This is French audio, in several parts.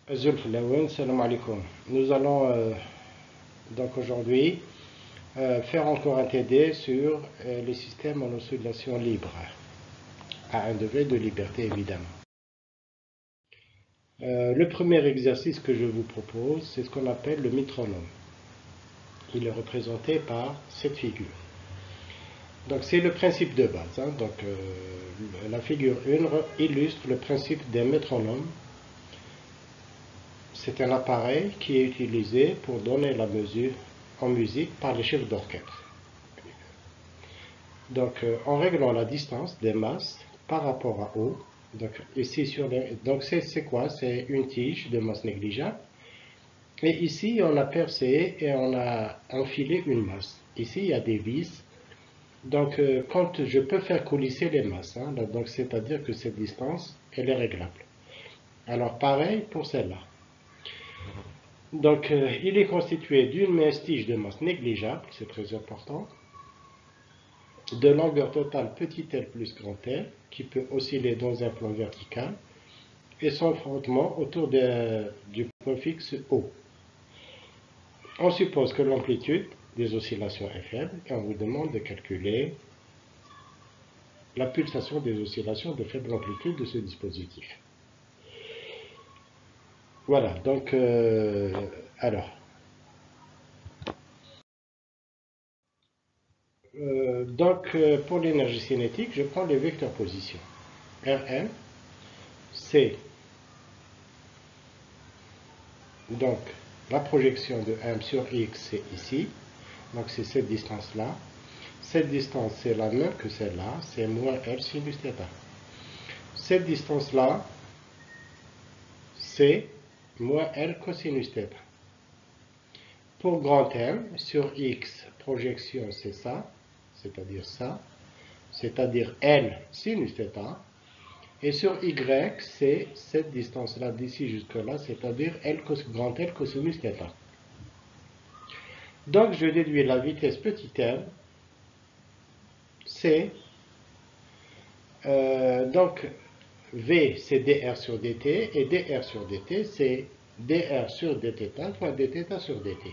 Salam alaikum. Nous allons donc aujourd'hui faire encore un TD sur les systèmes en oscillation libre, à un degré de liberté évidemment. Le premier exercice que je vous propose, c'est ce qu'on appelle le métronome. Il est représenté par cette figure. Donc c'est le principe de base. Donc la figure 1 illustre le principe d'un métronome. C'est un appareil qui est utilisé pour donner la mesure en musique par les chefs d'orchestre. Donc en réglant la distance des masses par rapport à O, donc ici donc c'est quoi? C'est une tige de masse négligeable. Et ici on a percé et on a enfilé une masse. Ici il y a des vis. Donc quand je peux faire coulisser les masses, donc c'est-à-dire que cette distance elle est réglable. Alors pareil pour celle-là. Donc il est constitué d'une mince tige de masse négligeable, c'est très important, de longueur totale petit l plus grand L, qui peut osciller dans un plan vertical, et son frottement autour du point fixe O. On suppose que l'amplitude des oscillations est faible, et on vous demande de calculer la pulsation des oscillations de faible amplitude de ce dispositif. Voilà, donc, alors... pour l'énergie cinétique, je prends les vecteurs position. Rm, c'est donc la projection de M sur X, c'est ici. Donc c'est cette distance-là. Cette distance, c'est la même que celle-là, c'est moins L sinus θ. Cette distance-là, c'est moins L cosinus θ. Pour grand M, sur X, projection, c'est ça, c'est-à-dire L sinus θ. Et sur Y, c'est cette distance-là d'ici jusque-là, c'est-à-dire grand L cosinus θ. Donc, je déduis la vitesse petit m, c'est, donc, V, c'est dr sur dt, et dr sur dt, c'est dr sur dθ fois dθ sur dt.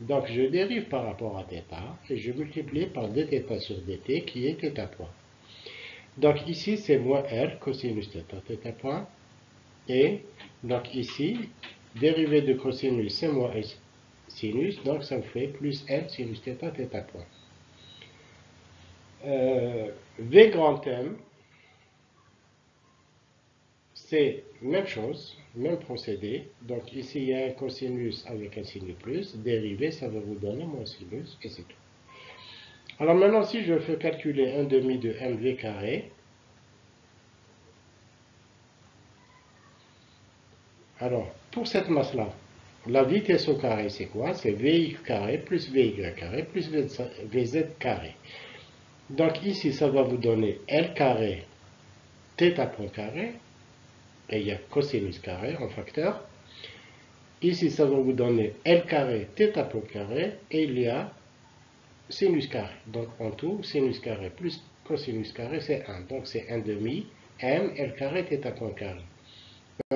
Donc, je dérive par rapport à θ, et je multiplie par dθ sur dt, qui est θ point. Donc, ici, c'est moins L cosinus θ, θ point. Et donc ici, dérivée de cosinus, c'est moins L sinus, donc ça me fait plus L sinus θ, θ point. V grand M, c'est même chose, même procédé. Donc ici, il y a un cosinus avec un sinus plus, dérivé, ça va vous donner moins sinus, et c'est tout. Alors maintenant, si je veux calculer 1 demi de mv carré, alors, pour cette masse-là, la vitesse au carré, c'est quoi? C'est Vx carré plus Vy carré plus Vz carré. Donc ici, ça va vous donner L carré θ point carré, et il y a cosinus carré en facteur. Ici, ça va vous donner L carré θ point carré, et il y a sinus carré. Donc en tout, sinus carré plus cosinus carré, c'est 1. Donc c'est 1 demi m L carré θ point carré.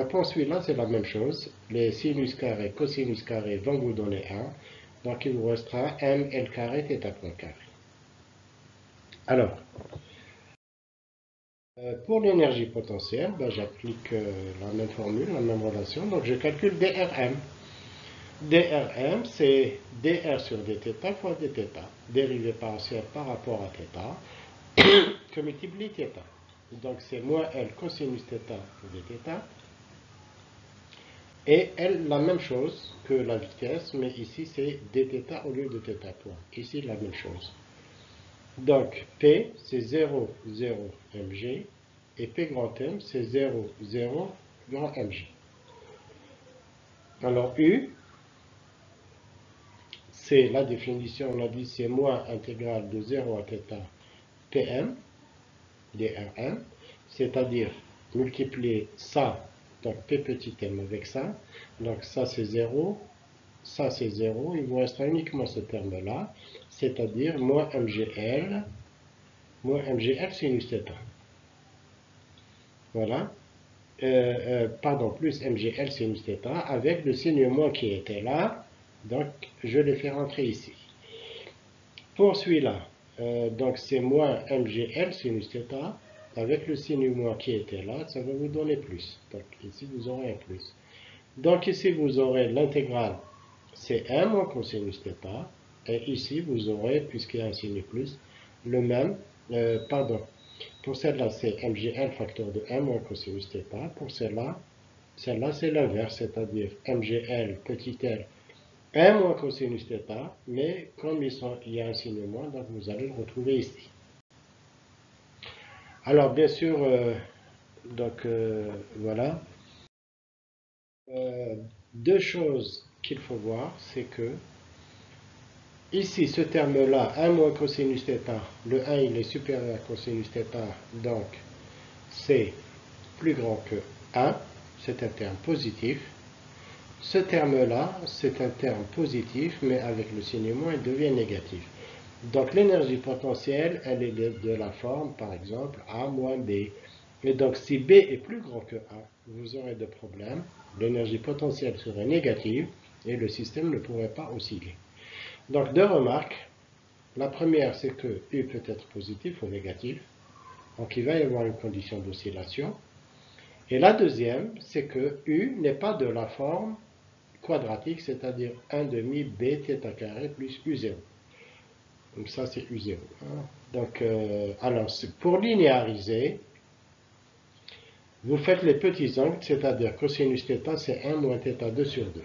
Pour celui-là, c'est la même chose. Les sinus carrés, cosinus carrés vont vous donner 1. Donc, il vous restera m L carré θ point carré. Alors, pour l'énergie potentielle, j'applique la même formule, la même relation. Donc, je calcule drm. drm, c'est dr sur dθ fois dθ, dérivé partielle par rapport à θ, que multiplie θ. Donc, c'est moins L cosinus θ dθ. Et elle, la même chose que la vitesse, mais ici c'est dθ au lieu de θ point. Ici, la même chose. Donc, P, c'est 0, 0, mg, et P grand M, c'est 0, 0, grand mg. Alors, U, c'est la définition, on a dit, c'est moins intégrale de 0 à θ Pm, drm, c'est-à-dire multiplier ça, donc P petit m avec ça, donc ça c'est 0, ça c'est 0, il vous restera uniquement ce terme-là, c'est-à-dire moins mgl sinus θ. Voilà. pardon, plus MGL sinus θ avec le signe moins qui était là. Donc, je l'ai fait rentrer ici. Pour celui-là, donc c'est moins MGL sinus θ avec le signe moins qui était là, ça va vous donner plus. Donc, ici, vous aurez un plus. Donc, ici, vous aurez l'intégrale, c'est 1 moins cosinus θ. Et ici, vous aurez, puisqu'il y a un signe plus, le même, pardon, pour celle-là, c'est MGL facteur de 1 moins cosinus θ. Pour celle-là, c'est l'inverse, c'est-à-dire MGL petit l, 1 moins cosinus θ, mais comme il y a un signe moins, donc vous allez le retrouver ici. Alors, bien sûr, voilà. Deux choses qu'il faut voir, c'est que ici, ce terme-là, 1 moins cosinus θ, le 1 il est supérieur à cosinus θ, donc c'est plus grand que 1, c'est un terme positif. Ce terme-là, c'est un terme positif, mais avec le signe moins, il devient négatif. Donc l'énergie potentielle, elle est de la forme, par exemple, A moins B. Et donc si B est plus grand que A, vous aurez de problèmes. L'énergie potentielle serait négative et le système ne pourrait pas osciller. Donc deux remarques. La première, c'est que U peut être positif ou négatif. Donc il va y avoir une condition d'oscillation. Et la deuxième, c'est que U n'est pas de la forme quadratique, c'est-à-dire 1 demi B θ carré plus U0. Donc ça, c'est U0. Donc, alors, pour linéariser, vous faites les petits angles, c'est-à-dire cosinus θ, c'est 1 moins θ2 sur 2.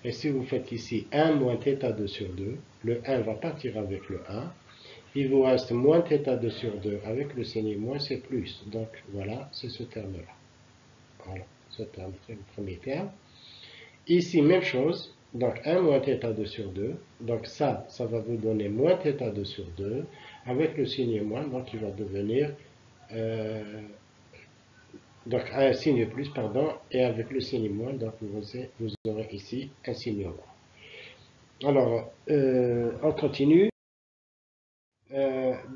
Et si vous faites ici 1 moins θ2 sur 2, le 1 va partir avec le 1. Il vous reste moins θ2 sur 2 avec le signe moins, c'est plus. Donc voilà, c'est ce terme-là. Voilà, ce terme, c'est le premier terme. Ici, même chose. Donc 1 moins θ2 sur 2. Donc ça va vous donner moins θ2 sur 2 avec le signe moins. Donc il va devenir donc un signe plus, pardon, et avec le signe moins, donc vous aurez ici un signe moins. Alors, on continue.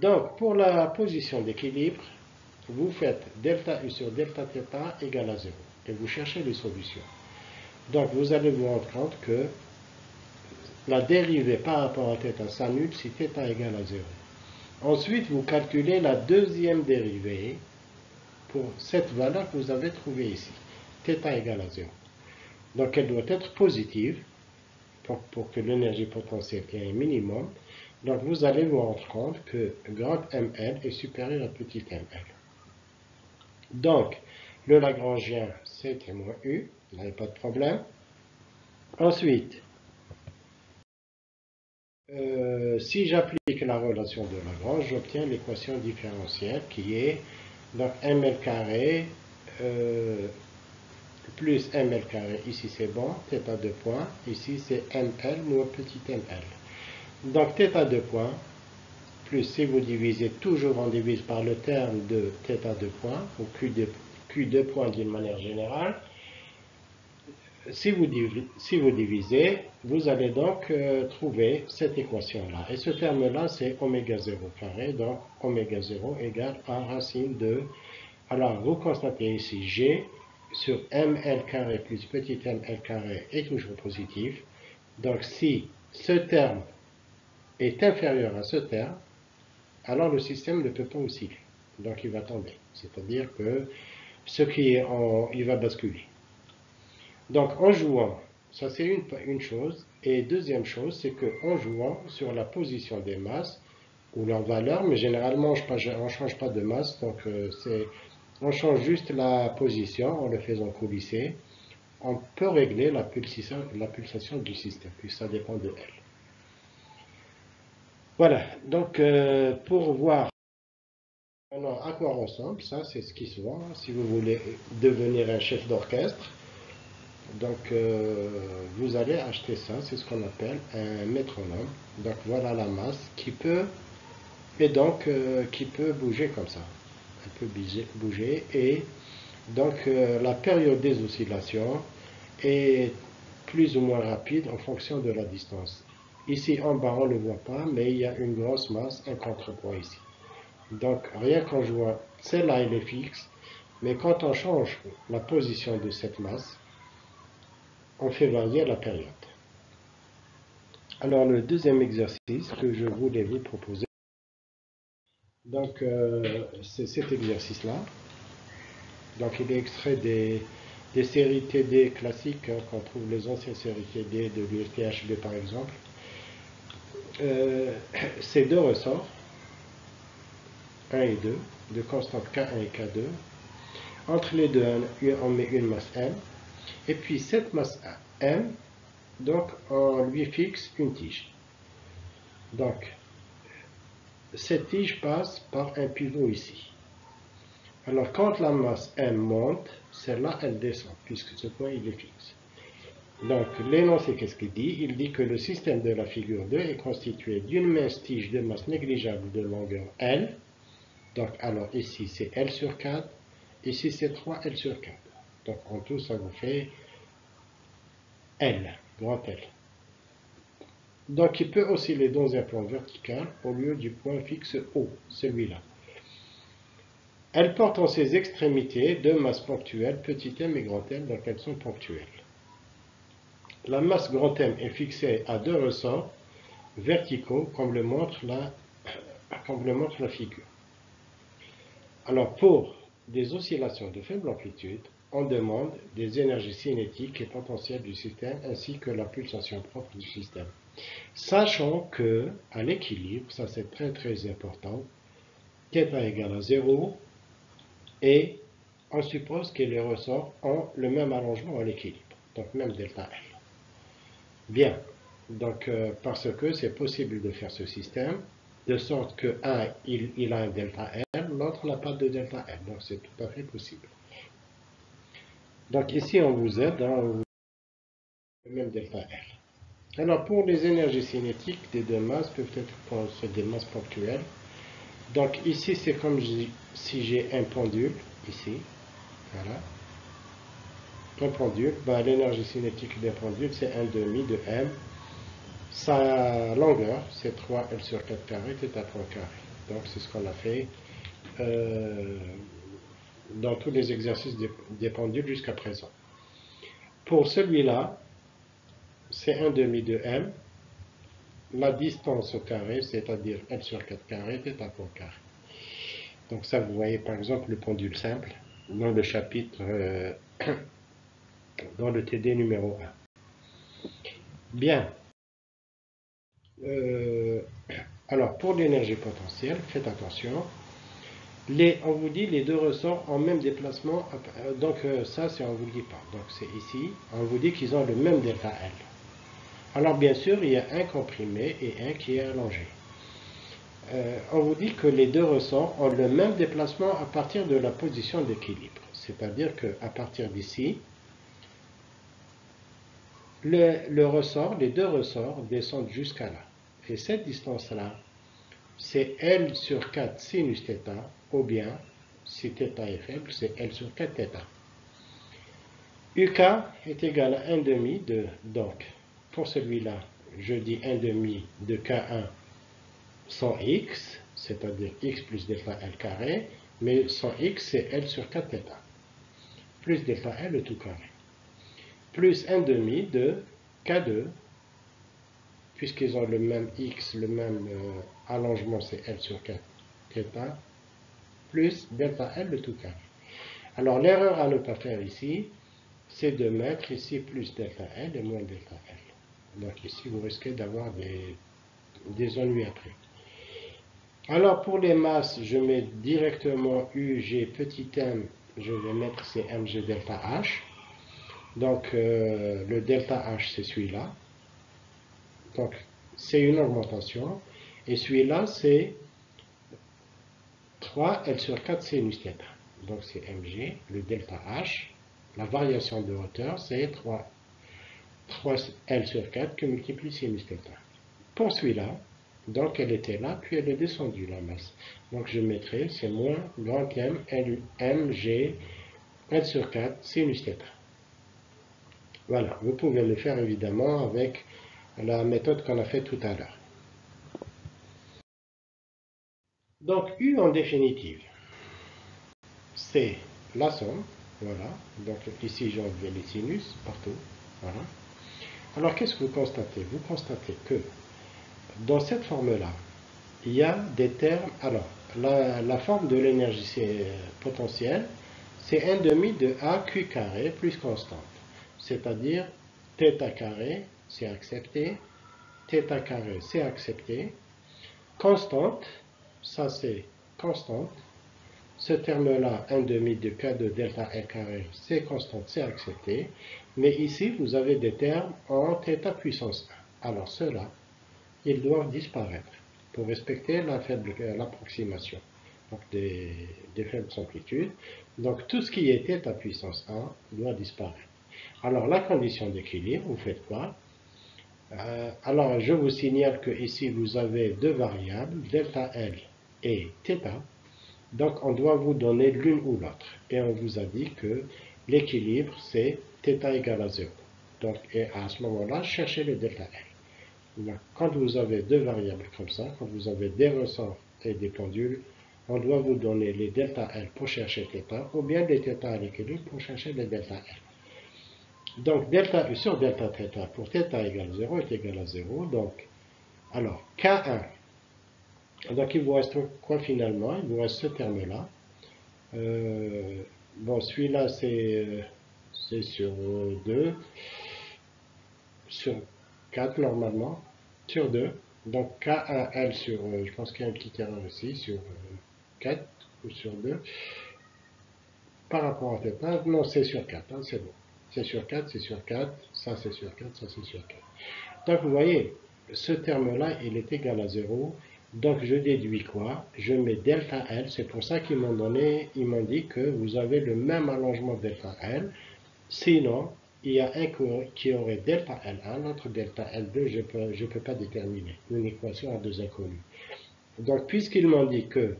Donc, pour la position d'équilibre, vous faites delta U sur delta θ égale à 0. Et vous cherchez les solutions. Donc, vous allez vous rendre compte que la dérivée par rapport à θ s'annule si θ égale à 0. Ensuite, vous calculez la deuxième dérivée pour cette valeur que vous avez trouvée ici. θ égale à 0. Donc, elle doit être positive pour que l'énergie potentielle ait un minimum. Donc, vous allez vous rendre compte que grand ML est supérieur à petit ml. Donc, le Lagrangien, c'est moins U, il n'y a pas de problème. Ensuite, si j'applique la relation de Lagrange, j'obtiens l'équation différentielle qui est donc ml carré plus ml carré. Ici c'est bon, θ2 points. Ici c'est ml moins petit ml. Donc θ2 points, plus si vous divisez, toujours on divise par le terme de θ2 points, ou Q2 points d'une manière générale. Si vous divisez, vous allez donc trouver cette équation-là. Et ce terme-là, c'est oméga 0 carré, donc oméga 0 égale 1 racine de... Alors, vous constatez ici G sur ml carré plus petit ml carré est toujours positif. Donc, si ce terme est inférieur à ce terme, alors le système ne peut pas osciller. Donc, il va tomber. C'est-à-dire que ce qui est il va basculer. Donc, en jouant, ça c'est une chose. Et deuxième chose, c'est qu'en jouant sur la position des masses, ou leur valeur, mais généralement, on ne change pas de masse, donc on change juste la position en le faisant coulisser. On peut régler la pulsation du système, puis ça dépend de elle. Voilà, donc pour voir maintenant à quoi ressemble, ça c'est ce qui se voit, si vous voulez devenir un chef d'orchestre. Donc, vous allez acheter ça, c'est ce qu'on appelle un métronome. Donc, voilà la masse qui peut, et donc, qui peut bouger comme ça. Elle peut bouger, et donc, la période des oscillations est plus ou moins rapide en fonction de la distance. Ici, en bas, on ne le voit pas, mais il y a une grosse masse, un contrepoids ici. Donc, rien qu'en jouant, celle-là, elle est fixe. Mais quand on change la position de cette masse, on fait varier la période. Alors le deuxième exercice que je voulais vous proposer, donc c'est cet exercice-là. Donc il est extrait des séries TD classiques, hein, qu'on trouve les anciennes séries TD de l'USTHB par exemple. C'est deux ressorts, 1 et 2, de constantes K1 et K2. Entre les deux, on met une masse M. Et puis cette masse M, donc on lui fixe une tige. Donc cette tige passe par un pivot ici. Alors quand la masse M monte, celle-là elle descend, puisque ce point il est fixe. Donc l'énoncé, qu'est-ce qu'il dit? Il dit que le système de la figure 2 est constitué d'une mince tige de masse négligeable de longueur L. Donc alors ici c'est L sur 4, ici c'est 3L sur 4. Donc en tout ça vous fait L, grand L. Donc il peut osciller dans un plan vertical au lieu du point fixe O, celui-là. Elle porte en ses extrémités deux masses ponctuelles, petit m et grand M, donc elles sont ponctuelles. La masse grand M est fixée à deux ressorts verticaux, comme le montre la figure. Alors pour des oscillations de faible amplitude, on demande des énergies cinétiques et potentielles du système ainsi que la pulsation propre du système. Sachant que, à l'équilibre, ça c'est très très important, θ égale à 0 et on suppose que les ressorts ont le même allongement à l'équilibre, donc même delta L. Bien, donc parce que c'est possible de faire ce système, de sorte que un il a un delta L, l'autre n'a pas de delta L, donc c'est tout à fait possible. Donc ici on vous aide, hein, le même delta L. Alors pour les énergies cinétiques des deux masses peuvent être des masses ponctuelles. Donc ici c'est comme si j'ai un pendule, ici, voilà. Un pendule, ben, l'énergie cinétique d'un pendule c'est 1/2 de M. Sa longueur c'est 3L sur 4 carré, θ point carré. Donc c'est ce qu'on a fait dans tous les exercices des pendules jusqu'à présent. Pour celui-là, c'est 1/2 de M. La distance au carré, c'est-à-dire L sur 4 carré, θ point carré. Donc ça, vous voyez par exemple le pendule simple dans le chapitre, dans le TD numéro 1. Bien. Alors pour l'énergie potentielle, faites attention. On vous dit les deux ressorts ont même déplacement, donc ça on ne vous le dit pas. Donc c'est ici, on vous dit qu'ils ont le même delta L. Alors bien sûr, il y a un comprimé et un qui est allongé. On vous dit que les deux ressorts ont le même déplacement à partir de la position d'équilibre. C'est-à-dire qu'à partir d'ici, les deux ressorts descendent jusqu'à là. Et cette distance-là, c'est L sur 4 sinus θ, ou bien, si θ est faible, c'est L sur 4 θ. UK est égal à 1/2 de, donc, pour celui-là, je dis 1/2 de K1 sans X, c'est-à-dire X plus delta L carré, mais sans X, c'est L sur 4 θ, plus delta L tout carré, plus 1/2 de K2, puisqu'ils ont le même X, le même allongement, c'est L sur 4 θ, plus delta L de tout carré. Alors l'erreur à ne pas faire ici, c'est de mettre ici plus delta L et moins delta L. Donc ici, vous risquez d'avoir des ennuis après. Alors pour les masses, je mets directement UG petit m, je vais mettre c'est mg delta H. Donc le delta H c'est celui-là. Donc c'est une augmentation. Et celui-là c'est 3L sur 4 sinus θ. Donc c'est mg, le delta H. La variation de hauteur c'est 3L sur 4 que multiplie sinus θ. Pour celui-là, donc elle était là, puis elle est descendue la masse. Donc je mettrai, c'est moins grand M, mg, L sur 4, sinus θ. Voilà, vous pouvez le faire évidemment avec la méthode qu'on a faite tout à l'heure. Donc U en définitive, c'est la somme, voilà. Donc ici j'ai enlevé les sinus partout, voilà. Alors qu'est-ce que vous constatez? Vous constatez que dans cette forme-là, il y a des termes. Alors, la forme de l'énergie potentielle, c'est 1 demi de AQ carré plus constante. C'est-à-dire, θ carré, c'est accepté, θ carré, c'est accepté. Constante, ça c'est constante. Ce terme-là, 1 demi de K de delta L carré, c'est constante, c'est accepté. Mais ici, vous avez des termes en θ puissance 1. Alors, ceux-là, ils doivent disparaître pour respecter l'approximation des faibles amplitudes. Donc tout ce qui était à puissance 1 doit disparaître. Alors la condition d'équilibre, vous faites quoi? Alors je vous signale que ici vous avez deux variables, delta L et θ. Donc on doit vous donner l'une ou l'autre. Et on vous a dit que l'équilibre c'est θ égale à 0. Donc et à ce moment-là, cherchez le delta L. Quand vous avez deux variables comme ça, quand vous avez des ressorts et des pendules, on doit vous donner les delta L pour chercher θ, ou bien les θ à l'équilibre pour chercher les delta L. Donc, delta sur delta θ pour θ égale 0 est égal à 0. Donc, alors, K1. Donc, il vous reste quoi finalement? Il vous reste ce terme-là. Bon, celui-là, c'est sur 2, sur 4 normalement, sur 2. Donc K1L sur, je pense qu'il y a une petite erreur ici, sur 4 ou sur 2. Par rapport à θ, non, c'est sur 4, hein, c'est bon. C'est sur 4, c'est sur 4, ça c'est sur 4, ça c'est sur 4. Donc vous voyez, ce terme-là, il est égal à 0. Donc je déduis quoi? Je mets delta L, c'est pour ça qu'ils m'ont donné, ils m'ont dit que vous avez le même allongement delta L. Sinon, il y a un qui aurait delta L1, l'autre delta L2, je ne peux pas déterminer. Une équation à deux inconnus. Donc, puisqu'ils m'ont dit que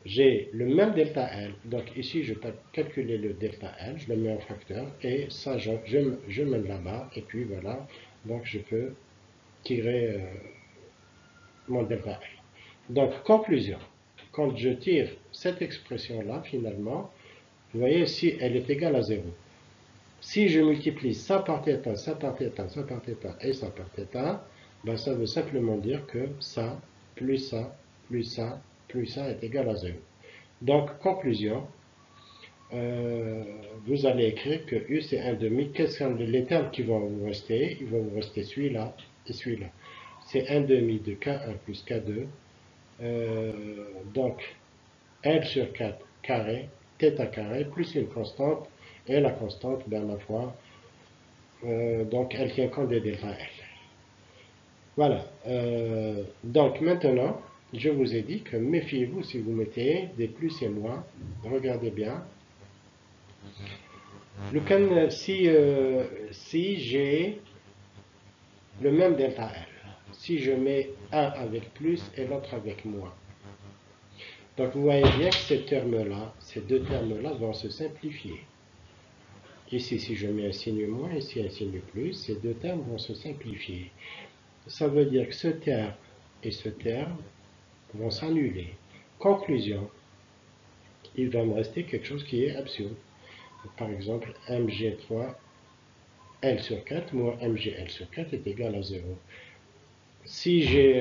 j'ai le même delta L, donc ici je peux calculer le delta L, je le mets en facteur, et ça je mène là-bas, et puis voilà, donc je peux tirer mon delta L. Donc, conclusion, quand je tire cette expression-là, finalement, vous voyez, si elle est égale à 0. Si je multiplie ça par θ, ça par θ, ça par θ et ça par θ, ben ça veut simplement dire que ça, plus ça, plus ça, plus ça est égal à 0. Donc, conclusion, vous allez écrire que U c'est 1 demi. Quels sont les termes qui vont vous rester? Il va vous rester celui-là et celui-là. C'est 1 demi de K1 plus K2. Donc, L sur 4 carré, θ carré, plus une constante. Et la constante, ben ma foi, donc elle tient compte des delta L. Voilà. Donc maintenant, je vous ai dit que méfiez-vous si vous mettez des plus et moins. Regardez bien. Si j'ai le même delta L, si je mets un avec plus et l'autre avec moins. Donc vous voyez bien que ces deux termes-là vont se simplifier. Ici, si je mets un signe moins, ici un signe plus, ces deux termes vont se simplifier. Ça veut dire que ce terme et ce terme vont s'annuler. Conclusion, il va me rester quelque chose qui est absurde. Par exemple, mg3 L sur 4 moins mgL sur 4 est égal à 0. Si j'ai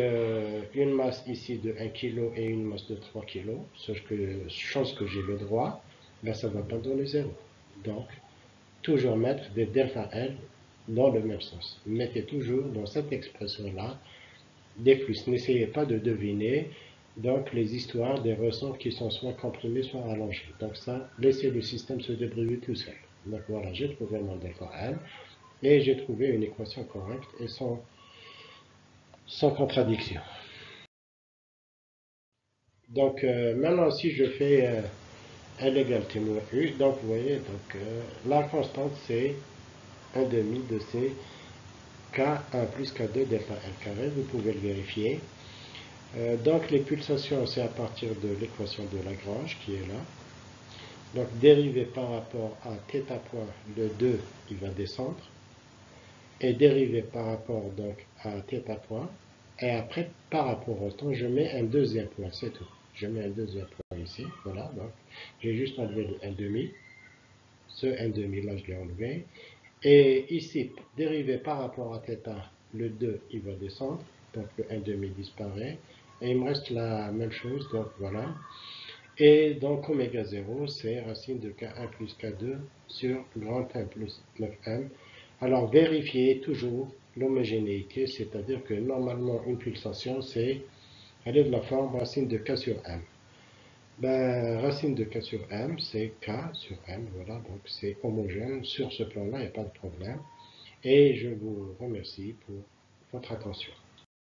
une masse ici de 1 kg et une masse de 3 kg, chose que j'ai le droit, ben ça ne va pas donner 0. Donc, toujours mettre des delta L dans le même sens. Mettez toujours dans cette expression-là des plus. N'essayez pas de deviner donc les histoires des ressorts qui sont soit comprimés, soit allongés. Donc ça, laissez le système se débrouiller tout seul. Donc voilà, j'ai trouvé mon delta L et j'ai trouvé une équation correcte et sans contradiction. Donc maintenant, si je fais L égale T moins U, donc vous voyez, donc, la constante c'est 1 demi de C K1 plus K2 delta L carré, vous pouvez le vérifier. Donc les pulsations, c'est à partir de l'équation de Lagrange qui est là. Donc dérivé par rapport à θ point, le 2, il va descendre. Et dérivé par rapport donc à θ point. Et après, par rapport au temps, je mets un deuxième point, c'est tout. Je mets un deuxième point ici, voilà. Donc j'ai juste enlevé le 1 demi. ce n2000 là, je l'ai enlevé. Et ici, dérivé par rapport à θ, le 2, il va descendre, donc le n2000 disparaît. Et il me reste la même chose, donc voilà. Et donc oméga 0, c'est racine de K1 plus K2 sur grand M plus 9M. Alors vérifiez toujours l'homogénéité, c'est-à-dire que normalement une pulsation, elle est de la forme racine de K sur M. Ben, racine de K sur M, c'est K sur M, voilà, donc c'est homogène. Sur ce plan-là, il n'y a pas de problème. Et je vous remercie pour votre attention.